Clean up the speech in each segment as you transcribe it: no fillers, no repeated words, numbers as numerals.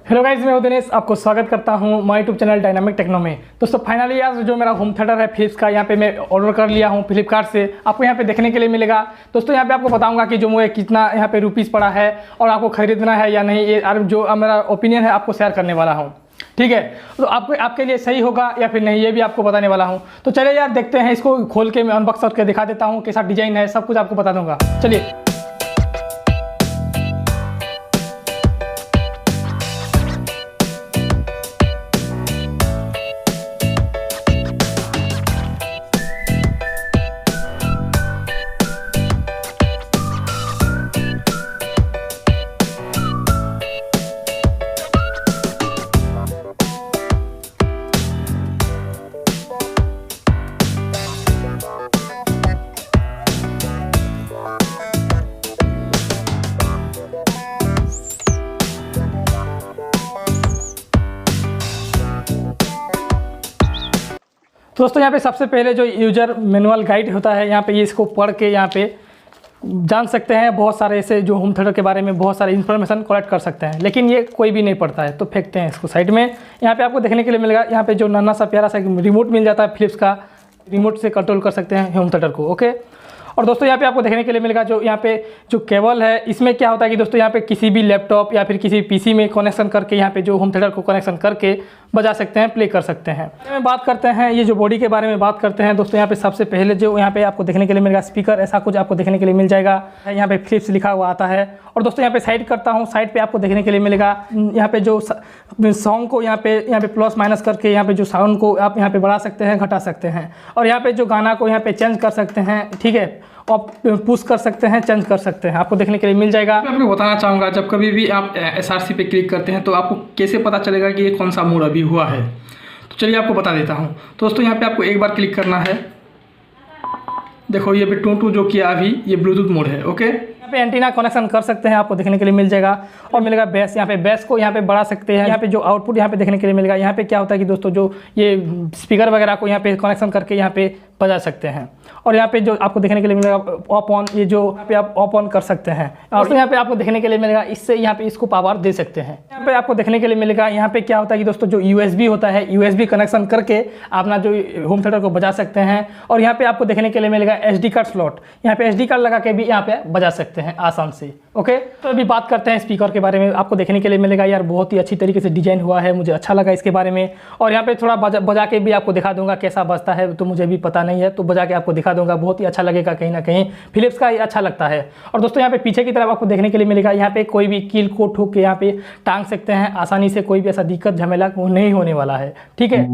Hello guys, मैं दिनेश आपको स्वागत करता हूं my YouTube channel Dynamic Techno में। दोस्तों फाइनली आज जो मेरा होम थिएटर है फिलिप्स का, यहाँ पे मैं ऑर्डर कर लिया हूं फ्लिपकार्ट से। आपको यहाँ पे देखने के लिए मिलेगा। दोस्तों यहाँ पे आपको बताऊंगा कि जो मुझे कितना यहाँ पे रुपीज़ पड़ा है और आपको खरीदना है या नहीं, ये जो मेरा ओपिनियन है आपको शेयर करने वाला हूँ। ठीक है, तो आपके लिए सही होगा या फिर नहीं, ये भी आपको बताने वाला हूँ। तो चलिए यार देखते हैं, इसको खोल के मैं अनबॉक्स करके दिखा देता हूँ कैसा डिज़ाइन है, सब कुछ आपको बता दूँगा। चलिए दोस्तों यहाँ पे सबसे पहले जो यूजर मैनुअल गाइड होता है, यहाँ पे ये इसको पढ़ के यहाँ पे जान सकते हैं। बहुत सारे ऐसे जो होम थिएटर के बारे में बहुत सारे इन्फॉर्मेशन कलेक्ट कर सकते हैं, लेकिन ये कोई भी नहीं पढ़ता है, तो फेंकते हैं इसको साइड में। यहाँ पे आपको देखने के लिए मिलेगा, यहाँ पे जो नन्हा सा प्यारा सा रिमोट मिल जाता है फिलिप्स का, रिमोट से कंट्रोल कर सकते हैं होम थिएटर को। ओके, और दोस्तों यहाँ पे आपको देखने के लिए मिलेगा जो यहाँ पे जो केबल है, इसमें क्या होता है कि दोस्तों यहाँ पे किसी भी लैपटॉप या फिर किसी पीसी में कनेक्शन करके यहाँ पे जो होम थिएटर को कनेक्शन करके बजा सकते हैं, प्ले कर सकते हैं। बात करते हैं ये जो बॉडी के बारे में बात करते हैं। दोस्तों यहाँ पे सबसे पहले जो यहाँ पे आपको देखने के लिए मिलेगा स्पीकर, ऐसा कुछ आपको देखने के लिए मिल जाएगा। यहाँ पे फिलिप्स लिखा हुआ आता है। और दोस्तों यहाँ पे साइड करता हूँ, साइड पे आपको देखने के लिए मिलेगा यहाँ पे जो साउंड को यहाँ पे प्लस माइनस करके यहाँ पे जो साउंड को आप यहाँ पे बढ़ा सकते हैं, घटा सकते हैं। और यहाँ पे जो गाना को यहाँ पे चेंज कर सकते हैं, ठीक है, आप पुश कर सकते हैं, चेंज कर सकते हैं, आपको देखने के लिए मिल जाएगा। मैं आपको बताना चाहूँगा, जब कभी भी आप SRC पे क्लिक करते हैं तो आपको कैसे पता चलेगा कि ये कौन सा मोड अभी हुआ है। तो चलिए आपको बता देता हूँ। दोस्तों यहाँ पे आपको एक बार क्लिक करना है। देखो ये भी टू जो किया अभी, ये ब्लूटूथ मोड है। ओके, यहाँ पे एंटीना कनेक्शन कर सकते हैं, आपको देखने के लिए मिल जाएगा। और मिलेगा बेस, यहाँ पे बेस को यहाँ पे बढ़ा सकते हैं। यहाँ पे जो आउटपुट यहाँ पे देखने के लिए मिलेगा, यहाँ पे क्या होता है कि दोस्तों जो ये स्पीकर वगैरह को यहाँ पे कनेक्शन करके यहाँ पे बजा सकते हैं। और यहाँ पे जो आपको देखने के लिए मिलेगा ऑफ ऑन, ये जो यहाँ पे आप ऑफ ऑन कर सकते हैं। और यहाँ पे आपको देखने के लिए मिलेगा, इससे यहाँ पे इसको पावर दे सकते हैं। यहाँ पे आपको देखने के लिए मिलेगा, यहाँ पे क्या होता है कि दोस्तों जो USB होता है, USB कनेक्शन करके अपना जो होम थिएटर को बजा सकते हैं। और यहाँ पे आपको देखने के लिए मिलेगा SD कार्ड स्लॉट, यहाँ पे SD कार्ड लगा के भी यहाँ पे बजा सकते हैं आसान से। ओके, तो अभी बात करते हैं स्पीकर के बारे में। आपको देखने के लिए मिलेगा, यार बहुत ही अच्छी तरीके से डिजाइन हुआ है, मुझे अच्छा लगा इसके बारे में। और यहाँ पे थोड़ा बजा के भी आपको दिखा दूंगा कैसा बजता है, तो मुझे भी पता नहीं है, तो बजा के आपको दिखा दूंगा। बहुत ही अच्छा लगेगा, कहीं ना कहीं फिलिप्स का ही अच्छा लगता है। और दोस्तों यहाँ पे पीछे की तरफ आपको देखने के लिए मिलेगा, यहाँ पे कोई भी कील को ठोक के यहाँ पे टांग सकते हैं आसानी से, कोई भी ऐसा दिक्कत झमेला नहीं होने वाला है। ठीक है,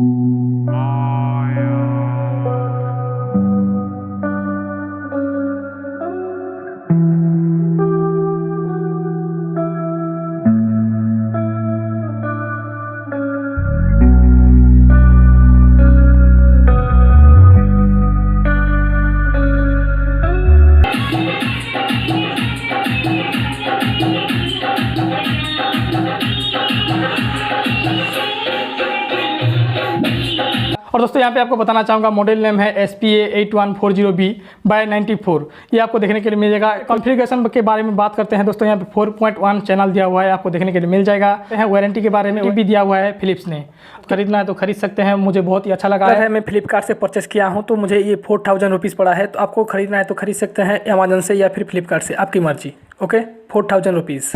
और दोस्तों यहाँ पे आपको बताना चाहूँगा मॉडल नेम है SPA8140B बाय 94। ये आपको देखने के लिए मिल जाएगा। कॉन्फ़िगरेशन के बारे में बात करते हैं दोस्तों, यहाँ पे 4.1 चैनल दिया हुआ है, आपको देखने के लिए मिल जाएगा। वारंटी के बारे में भी दिया हुआ है फिलिप्स ने, खरीदना है तो खरीद सकते हैं। मुझे बहुत ही अच्छा लगा है, मैं फ्लिपकार्ट से परचेस किया हूँ, तो मुझे ये 4000 रुपीज़ पड़ा है। तो आपको खरीदना है तो खरीद सकते हैं अमेजन से या फिर फ्लिपकार्ट से, आपकी मर्जी। Okay, 4000 rupees.